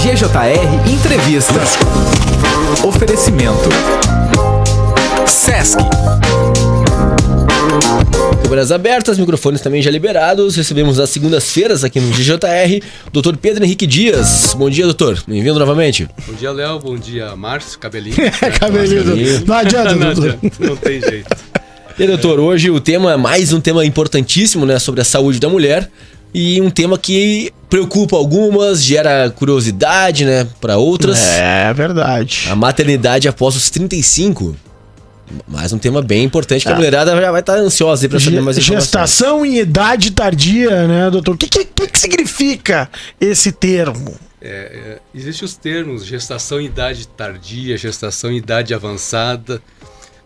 GJR Entrevista. Oferecimento Sesc. Câmeras abertas, microfones também já liberados. Recebemos às segundas-feiras aqui no GJR o Dr. Pedro Henrique Dias. Bom dia, doutor. Bem-vindo novamente. Bom dia, Léo. Bom dia, Márcio. Cabelinho. Cabelinho. Não adianta, doutor. Não tem jeito. E aí, doutor, hoje o tema é mais um tema importantíssimo, né, sobre a saúde da mulher. E um tema que preocupa algumas, gera curiosidade, né, para outras. É verdade. A maternidade após os 35. Mais um tema bem importante que a mulherada já vai estar ansiosa para saber mais informações. Gestação em idade tardia, né, doutor? O que significa esse termo? Existem os termos gestação em idade tardia, gestação em idade avançada,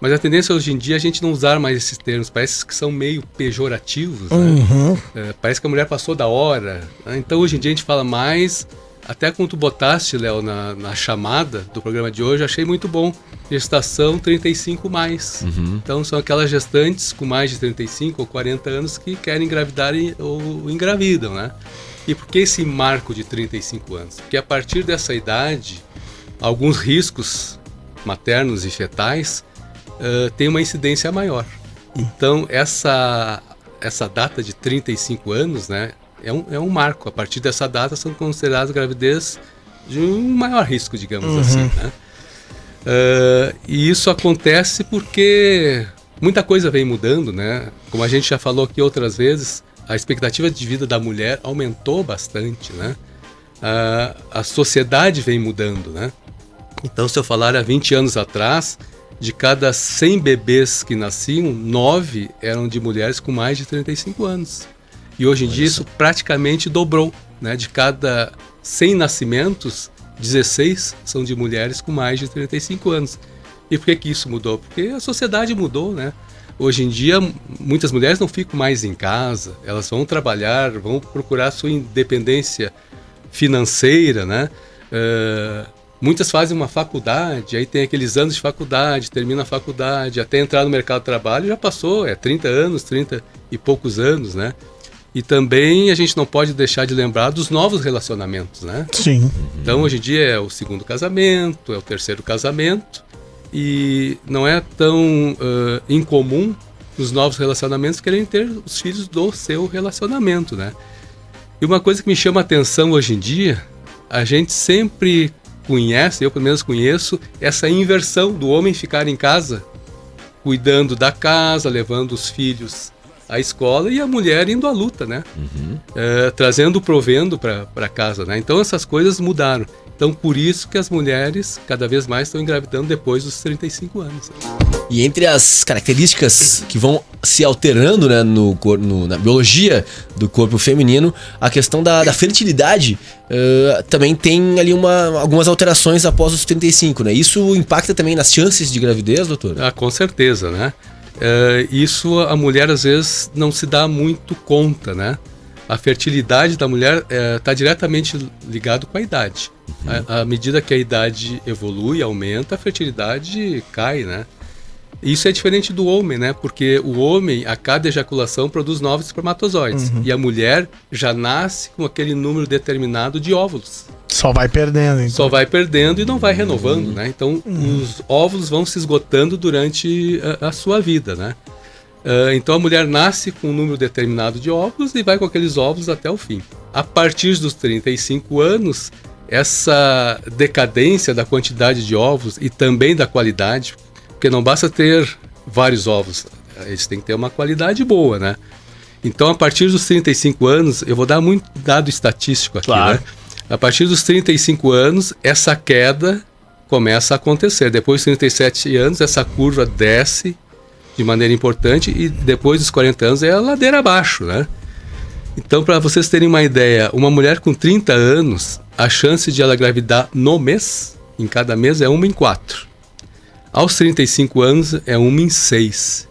mas a tendência hoje em dia é a gente não usar mais esses termos, parece que são meio pejorativos, né? Parece que a mulher passou da hora, né? Então hoje em dia a gente fala mais, até quando tu botaste, Léo, na chamada do programa de hoje, eu achei muito bom, gestação 35 mais. Então são aquelas gestantes com mais de 35 ou 40 anos que querem engravidar ou engravidam, né? E por que esse marco de 35 anos? Porque a partir dessa idade, alguns riscos maternos e fetais tem uma incidência maior. Então essa data de 35 anos, né, é um marco. A partir dessa data são consideradas gravidez de um maior risco, digamos assim, né? E isso acontece porque muita coisa vem mudando, né? Como a gente já falou aqui outras vezes, a expectativa de vida da mulher aumentou bastante, né? A sociedade vem mudando, né? Então, se eu falar há 20 anos atrás, de cada 100 bebês que nasciam, 9 eram de mulheres com mais de 35 anos. E hoje em dia isso praticamente dobrou, né? De cada 100 nascimentos, 16 são de mulheres com mais de 35 anos. E por que isso mudou? Porque a sociedade mudou, né? Hoje em dia, muitas mulheres não ficam mais em casa, elas vão trabalhar, vão procurar sua independência financeira, né? Muitas fazem uma faculdade, aí tem aqueles anos de faculdade, termina a faculdade, até entrar no mercado de trabalho já passou, 30 anos, 30 e poucos anos, né? E também a gente não pode deixar de lembrar dos novos relacionamentos, né? Sim. Então hoje em dia é o segundo casamento, é o terceiro casamento, e não é tão incomum os novos relacionamentos querem ter os filhos do seu relacionamento, né? E uma coisa que me chama a atenção hoje em dia, a gente sempre conhece, eu pelo menos conheço, essa inversão do homem ficar em casa, cuidando da casa, levando os filhos à escola e a mulher indo à luta, né? Trazendo o provendo para casa, né? Então essas coisas mudaram. Então por isso que as mulheres cada vez mais estão engravidando depois dos 35 anos. E entre as características que vão se alterando, né, na biologia do corpo feminino, a questão da fertilidade também tem ali algumas alterações após os 35, né? Isso impacta também nas chances de gravidez, doutor? Com certeza, né? Isso a mulher às vezes não se dá muito conta, né? A fertilidade da mulher está diretamente ligado com a idade. À medida que a idade evolui, aumenta, a fertilidade cai, né? Isso é diferente do homem, né? Porque o homem, a cada ejaculação, produz novos espermatozoides. E a mulher já nasce com aquele número determinado de óvulos. Só vai perdendo, então. Só vai perdendo e não vai renovando, né? Então, os óvulos vão se esgotando durante a sua vida, né? Então, a mulher nasce com um número determinado de óvulos e vai com aqueles óvulos até o fim. A partir dos 35 anos, essa decadência da quantidade de óvulos e também da qualidade, porque não basta ter vários óvulos, eles têm que ter uma qualidade boa, né? Então, a partir dos 35 anos, eu vou dar muito dado estatístico aqui, claro, né? A partir dos 35 anos, essa queda começa a acontecer. Depois dos 37 anos, essa curva desce de maneira importante e depois dos 40 anos é a ladeira abaixo, né? Então, para vocês terem uma ideia, uma mulher com 30 anos, a chance de ela engravidar no mês, em cada mês, é 1 em 4. Aos 35 anos é 1 em 6.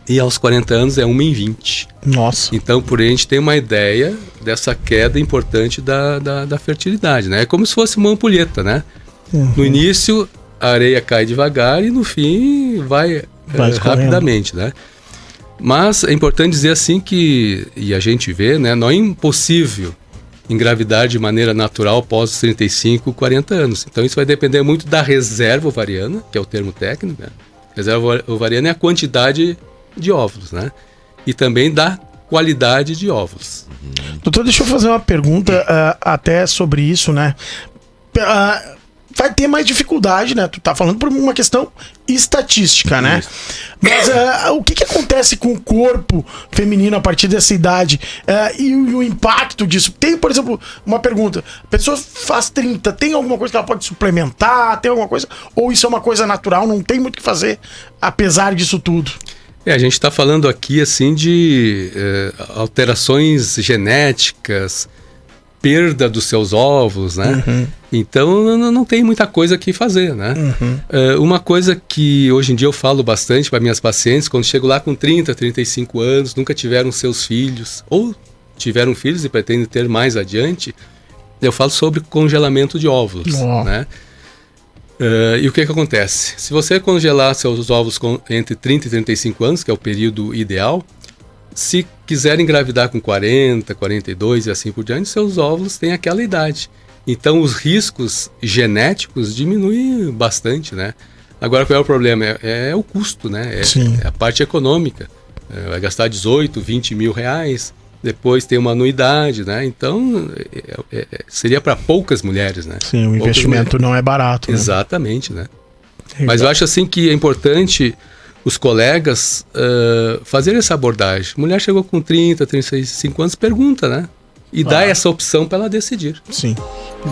E aos 40 anos é 1 em 20. Nossa. Então, por aí a gente tem uma ideia dessa queda importante da fertilidade, né? É como se fosse uma ampulheta, né? No início, a areia cai devagar e no fim vai rapidamente, né? Mas é importante dizer assim que, e a gente vê, né? Não é impossível engravidar de maneira natural após os 35, 40 anos. Então isso vai depender muito da reserva ovariana, que é o termo técnico, né? Reserva ovariana é a quantidade de óvulos, né? E também da qualidade de óvulos. Doutor, deixa eu fazer uma pergunta até sobre isso, né? Vai ter mais dificuldade, né? Tu tá falando por uma questão estatística, né? Mas o que acontece com o corpo feminino a partir dessa idade e o impacto disso? Tem, por exemplo, uma pergunta. A pessoa faz 30, tem alguma coisa que ela pode suplementar? Tem alguma coisa? Ou isso é uma coisa natural, não tem muito o que fazer, apesar disso tudo? A gente está falando aqui, assim, de alterações genéticas, perda dos seus óvulos, né? Uhum. Então não tem muita coisa que fazer, né? Uhum. Uma coisa que hoje em dia eu falo bastante para minhas pacientes, quando chego lá com 30, 35 anos, nunca tiveram seus filhos, ou tiveram filhos e pretendem ter mais adiante, eu falo sobre congelamento de óvulos, né? E o que acontece? Se você congelar seus óvulos entre 30 e 35 anos, que é o período ideal, se quiser engravidar com 40, 42 e assim por diante, seus óvulos têm aquela idade. Então os riscos genéticos diminuem bastante, né? Agora qual é o problema? É o custo, né? É a parte econômica. Vai gastar 18, 20 mil reais, depois tem uma anuidade, né? Então seria para poucas mulheres, né? Sim, o investimento não é barato. Né? Exatamente, né? Mas eu acho assim que é importante os colegas fazerem essa abordagem. Mulher chegou com 30, 35 anos, pergunta, né? E dá essa opção para ela decidir. Sim,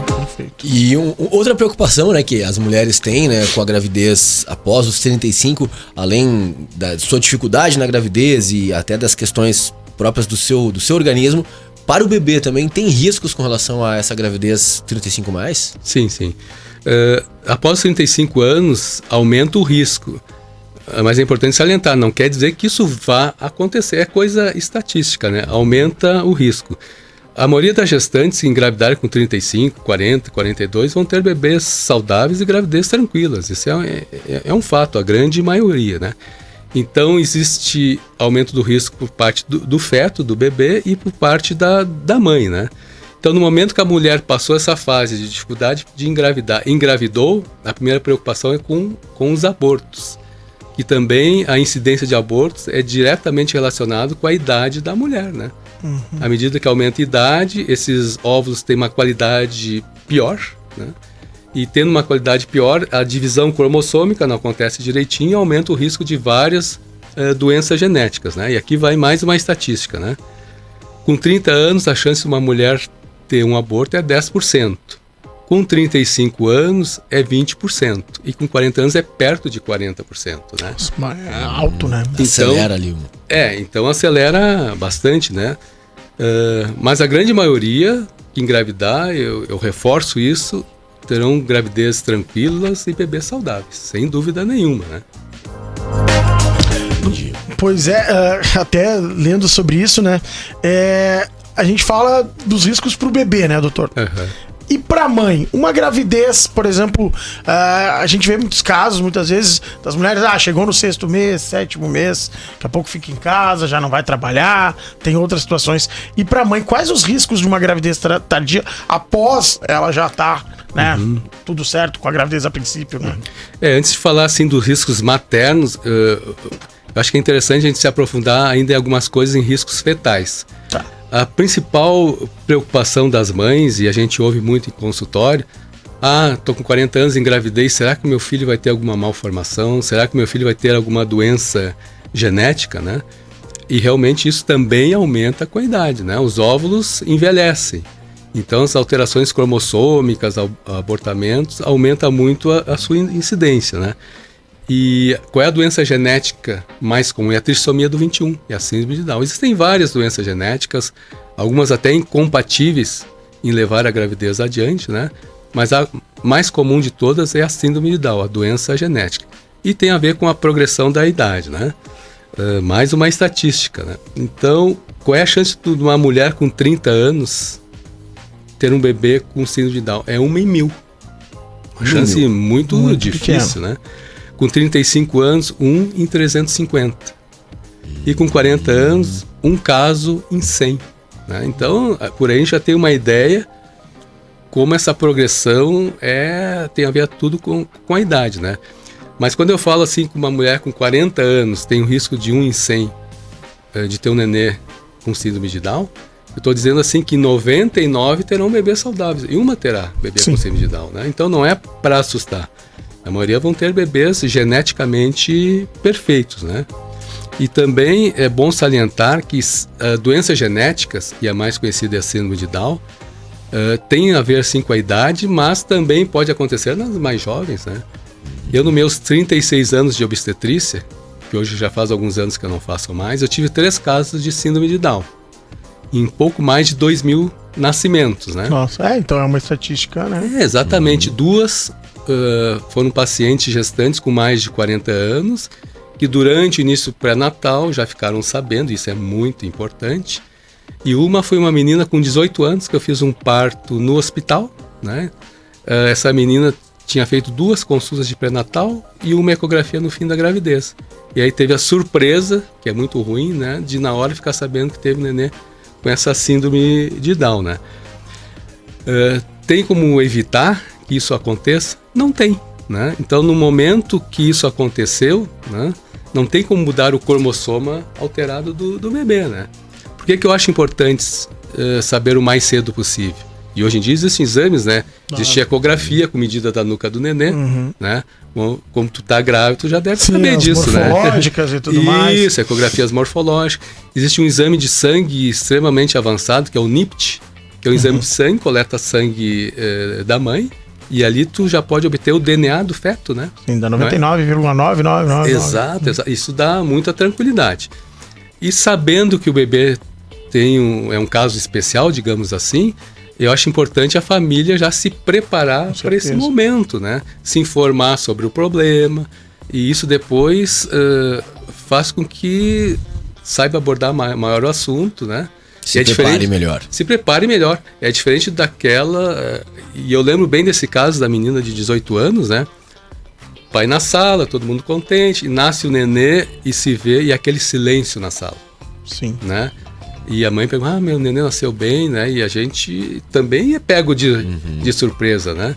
perfeito. E outra preocupação, né, que as mulheres têm, né, com a gravidez após os 35, além da sua dificuldade na gravidez e até das questões próprias do seu organismo, para o bebê também tem riscos com relação a essa gravidez 35+? Sim. Após 35 anos, aumenta o risco. Mas é importante salientar, não quer dizer que isso vá acontecer, é coisa estatística, né? Aumenta o risco. A maioria das gestantes que engravidarem com 35, 40, 42 vão ter bebês saudáveis e gravidez tranquilas. Isso é um fato, a grande maioria, né? Então existe aumento do risco por parte do feto, do bebê, e por parte da mãe, né? Então no momento que a mulher passou essa fase de dificuldade de engravidar, engravidou, a primeira preocupação é com os abortos. E também a incidência de abortos é diretamente relacionado com a idade da mulher, né? Uhum. À medida que aumenta a idade, esses óvulos têm uma qualidade pior, né? E tendo uma qualidade pior, a divisão cromossômica não acontece direitinho e aumenta o risco de várias doenças genéticas, né? E aqui vai mais uma estatística, né? Com 30 anos, a chance de uma mulher ter um aborto é 10%. Com 35 anos é 20%. E com 40 anos é perto de 40%, né? É alto, né? Então, acelera ali. Então acelera bastante, né? Mas a grande maioria que engravidar, eu reforço isso, terão gravidez tranquilas e bebês saudáveis, sem dúvida nenhuma, né? Pois até lendo sobre isso, né? A gente fala dos riscos pro bebê, né, doutor? Uhum. E pra mãe, uma gravidez, por exemplo, a gente vê muitos casos, muitas vezes, das mulheres, chegou no 6º mês, 7º mês, daqui a pouco fica em casa, já não vai trabalhar, tem outras situações. E pra mãe, quais os riscos de uma gravidez tardia após ela já tá, né, tudo certo com a gravidez a princípio, né? Antes de falar, assim, dos riscos maternos, eu acho que é interessante a gente se aprofundar ainda em algumas coisas em riscos fetais. Tá. A principal preocupação das mães, e a gente ouve muito em consultório, tô com 40 anos, engravidei, será que meu filho vai ter alguma malformação? Será que meu filho vai ter alguma doença genética, né? E realmente isso também aumenta com a idade, né? Os óvulos envelhecem. Então as alterações cromossômicas, abortamentos, aumenta muito a sua incidência, né? E qual é a doença genética mais comum? É a trissomia do 21, é a síndrome de Down. Existem várias doenças genéticas, algumas até incompatíveis em levar a gravidez adiante, né? Mas a mais comum de todas é a síndrome de Down, a doença genética. E tem a ver com a progressão da idade, né? Mais uma estatística, né? Então, qual é a chance de uma mulher com 30 anos ter um bebê com síndrome de Down? É 1 em 1000. Uma chance muito difícil, pequeno, né? Com 35 anos, 1 em 350. E com 40 anos, um caso em 100. né? Então, por aí a gente já tem uma ideia como essa progressão tem a ver tudo com a idade, né? Mas quando eu falo assim com uma mulher com 40 anos tem um risco de 1 em 100 de ter um nenê com síndrome de Down, eu estou dizendo assim que 99 terão bebês saudáveis e uma terá bebê com síndrome de Down, né? Então não é para assustar. A maioria vão ter bebês geneticamente perfeitos, né? E também é bom salientar que doenças genéticas, e a mais conhecida é a síndrome de Down, tem a ver sim com a idade, mas também pode acontecer nas mais jovens, né? Eu, nos meus 36 anos de obstetrícia, que hoje já faz alguns anos que eu não faço mais, eu tive 3 casos de síndrome de Down, em pouco mais de 2.000 nascimentos, né? Nossa, então é uma estatística, né? Exatamente, 2 foram pacientes gestantes com mais de 40 anos, que durante o início pré-natal já ficaram sabendo, isso é muito importante. E uma foi uma menina com 18 anos, que eu fiz um parto no hospital, né? Essa menina tinha feito 2 consultas de pré-natal e uma ecografia no fim da gravidez. E aí teve a surpresa, que é muito ruim, né? De na hora ficar sabendo que teve um nenê com essa síndrome de Down, né? Tem como evitar que isso aconteça? Não tem, né? Então, no momento que isso aconteceu, né? Não tem como mudar o cromossoma alterado do bebê, né? Por que eu acho importante saber o mais cedo possível? E hoje em dia existem exames, né? Existe ecografia com medida da nuca do nenê, né? Como tu tá grávido, tu já deve saber disso, né? Morfológicas e tudo mais. Isso, ecografias morfológicas. Existe um exame de sangue extremamente avançado, que é o NIPT, que é um exame de sangue, coleta sangue da mãe, e ali tu já pode obter o DNA do feto, né? Sim, dá 99,999. Exato, isso dá muita tranquilidade. E sabendo que o bebê é um caso especial, digamos assim, eu acho importante a família já se preparar para esse momento, né? Se informar sobre o problema, e isso depois faz com que saiba abordar maior o assunto, né? Se prepare melhor. Se prepare melhor. É diferente daquela... e eu lembro bem desse caso da menina de 18 anos, né? Pai na sala, todo mundo contente, e nasce o nenê e se vê, e aquele silêncio na sala. Sim. Né? E a mãe pergunta, meu nenê nasceu bem, né? E a gente também é pego de surpresa, né?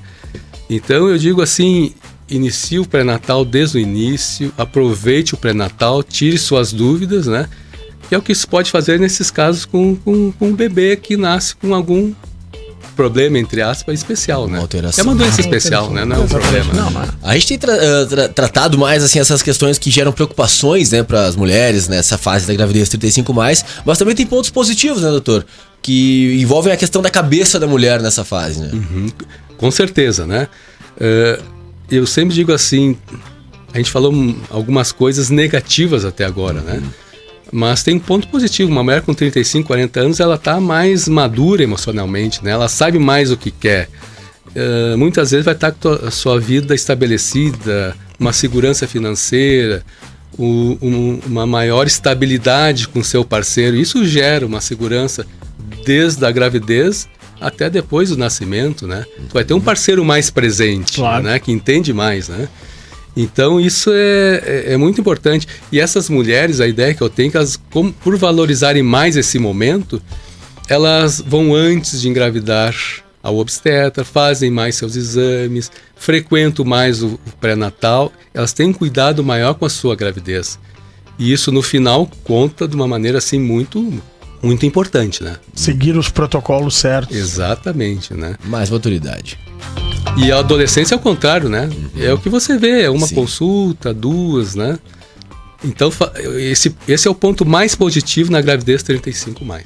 Então eu digo assim, inicie o pré-natal desde o início, aproveite o pré-natal, tire suas dúvidas, né? Que é o que se pode fazer nesses casos com um bebê que nasce com algum problema, entre aspas, especial, né? Alteração. É uma doença especial, né? Não é um problema. Não, né? A gente tem tratado mais assim essas questões que geram preocupações, né, para as mulheres nessa fase da gravidez 35+, mas também tem pontos positivos, né, doutor? Que envolvem a questão da cabeça da mulher nessa fase, né? Com certeza, né? Eu sempre digo assim, a gente falou algumas coisas negativas até agora, né? Mas tem um ponto positivo, uma mulher com 35, 40 anos, ela está mais madura emocionalmente, né? Ela sabe mais o que quer. Muitas vezes vai estar com a sua vida estabelecida, uma segurança financeira, uma maior estabilidade com seu parceiro. Isso gera uma segurança desde a gravidez até depois do nascimento, né? Tu vai ter um parceiro mais presente, claro, né? Que entende mais, né? Então isso é muito importante. E essas mulheres, a ideia que eu tenho é que elas, por valorizarem mais esse momento, elas vão antes de engravidar ao obstetra, fazem mais seus exames, frequentam mais o pré-natal, elas têm um cuidado maior com a sua gravidez. E isso no final conta de uma maneira assim muito importante, né? Seguir os protocolos certos. Exatamente, né? Mais maturidade. E a adolescência é o contrário, né? É o que você vê, é uma Sim. consulta, 2, né? Então, esse é o ponto mais positivo na gravidez 35+.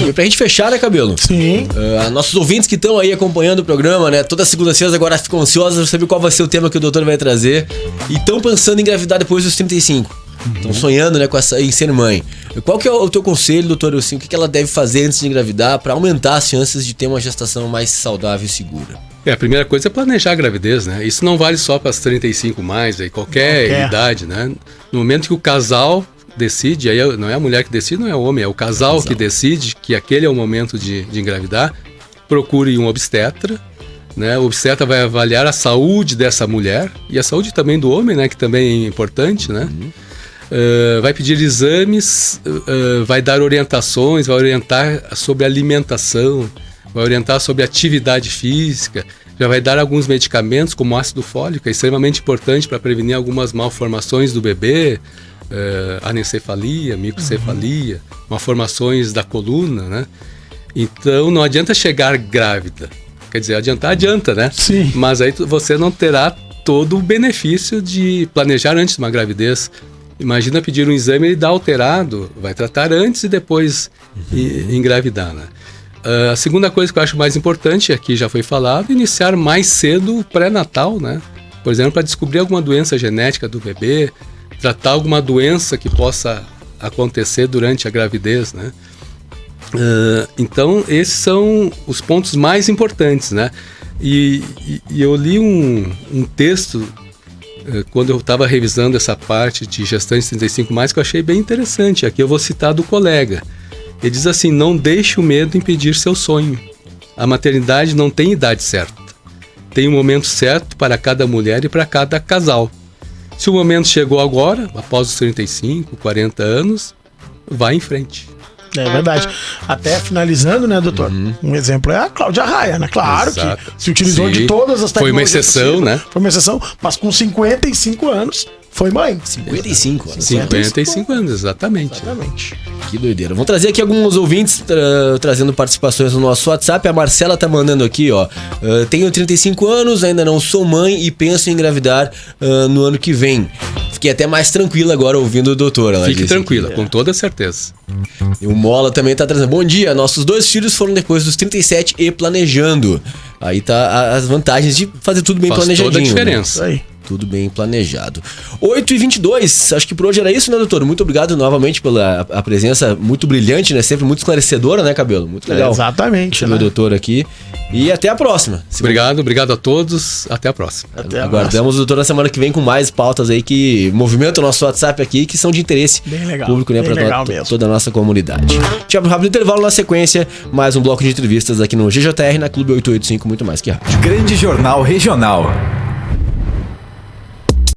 E pra gente fechar, né, Cabelo? Sim. Nossos ouvintes que estão aí acompanhando o programa, né? Todas as segundas-feiras agora ficam ansiosos pra saber qual vai ser o tema que o doutor vai trazer. E estão pensando em engravidar depois dos 35. Estão sonhando, né, em ser mãe. Qual que é o teu conselho, doutor? Assim, o que ela deve fazer antes de engravidar para aumentar as chances de ter uma gestação mais saudável e segura? A primeira coisa é planejar a gravidez, né? Isso não vale só para as 35+, aí qualquer idade, né? No momento que o casal decide, aí não é a mulher que decide, não é o homem, é o casal que decide que aquele é o momento de engravidar, procure um obstetra, né? O obstetra vai avaliar a saúde dessa mulher e a saúde também do homem, né? Que também é importante, né? vai pedir exames, vai dar orientações, vai orientar sobre alimentação, vai orientar sobre atividade física, já vai dar alguns medicamentos como ácido fólico, é extremamente importante para prevenir algumas malformações do bebê, anencefalia, microcefalia, malformações da coluna, né? Então não adianta chegar grávida, quer dizer, adianta, né? Sim. Mas aí você não terá todo o benefício de planejar antes de uma gravidez. Imagina pedir um exame e dar alterado, vai tratar antes e depois engravidar, né? A segunda coisa que eu acho mais importante, aqui já foi falado, iniciar mais cedo o pré-natal, né? Por exemplo, para descobrir alguma doença genética do bebê, tratar alguma doença que possa acontecer durante a gravidez, né? Então, esses são os pontos mais importantes, né? E eu li um texto quando eu estava revisando essa parte de gestantes 35+, que eu achei bem interessante. Aqui eu vou citar do colega. Ele diz assim: não deixe o medo impedir seu sonho. A maternidade não tem idade certa. Tem um momento certo para cada mulher e para cada casal. Se o momento chegou agora, após os 35, 40 anos, vá em frente. É verdade. Até finalizando, né, doutor? Um exemplo é a Cláudia Raia, né? Claro. Exato. Que se utilizou Sim. de todas as tecnologias. Foi uma exceção, possíveis. né? Foi uma exceção, mas com 55 anos foi mãe. 55 anos. 55 anos, exatamente. Exatamente. Que doideira. Vamos trazer aqui alguns ouvintes trazendo participações no nosso WhatsApp. A Marcela tá mandando aqui, ó. Tenho 35 anos, ainda não sou mãe e penso em engravidar no ano que vem. Fiquei até mais tranquila agora ouvindo o doutor. Ela Fique disse tranquila, aqui, com toda certeza. E o Mola também tá trazendo. Bom dia, nossos 2 filhos foram depois dos 37 e planejando. Aí tá as vantagens de fazer tudo bem Faz planejadinho. toda a né? diferença. Isso aí. Tudo bem planejado. 8h22, acho que por hoje era isso, né, doutor? Muito obrigado novamente pela a presença muito brilhante, né? Sempre muito esclarecedora, né, Cabelo? Muito legal. Exatamente, O né? doutor aqui. E até a próxima. Obrigado a todos. Até a próxima. Até a Aguardamos o doutor na semana que vem com mais pautas aí que movimentam o nosso WhatsApp aqui, que são de interesse Bem legal, público, né, bem para legal mesmo. toda a nossa comunidade. Tiago, rápido intervalo na sequência, mais um bloco de entrevistas aqui no GJR, na Clube 885, muito mais que rádio. Grande Jornal Regional.